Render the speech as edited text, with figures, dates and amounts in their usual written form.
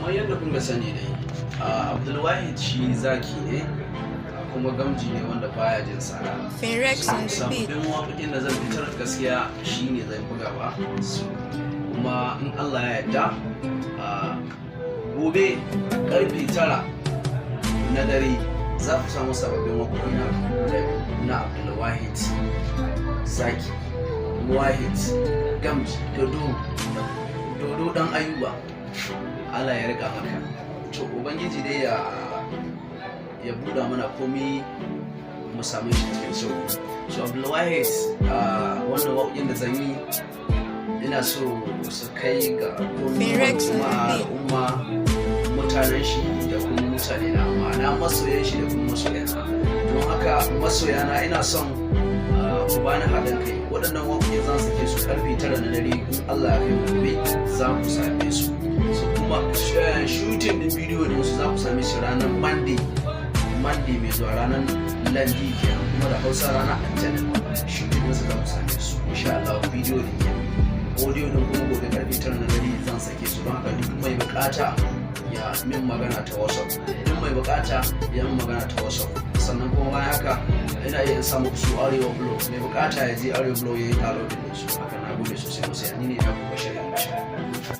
kamar yadda kun ga sani dai Abdulwahid shi zaki ne kuma gamji ne wanda baya jin tsara. Sabbin waƙoƙin da zan fitar gaskiya shi ne zai buga ba kuma in Allah ya yarda gobe karfe 9 na dare za ku samu sababbin waƙoƙi na Abdulwahid zaki Wahid gamji dodo dan Ayuba. Allah ya riga maka to ubangiji dai ya buɗa mana komai mu same shi cikin sauki. So Abdulwahid wannan waƙoƙin da zan yi ina so su kai ga al'umma mutanen shi da kuma mutane na ma'ana masoyan shi da kuma masoyana. Don haka masoyana ina son ku bani haɗin kai. Waɗannan waƙoƙi za su ke su karfe 9 na dare in Allah ya kai gobe za ku same su. Kuma shooting din bidiyo ne su za ku same shi ranar Monday mai zuwa ranar Landi kenan kuma da Hausa ranar Aljanin shooting din su za ku same su insha Allah. Bidiyo din kenan audio din kuma gobe karfe 9 na dare zan sake su. Don haka duk mai bukata ya min magana ta WhatsApp, sannan kuma bayan haka ina iya samu su Arewa Blog. Mai bukata ya je Arewa Blog ya yi download din su. Haka na gode sosai ni ne ya kuma shirya.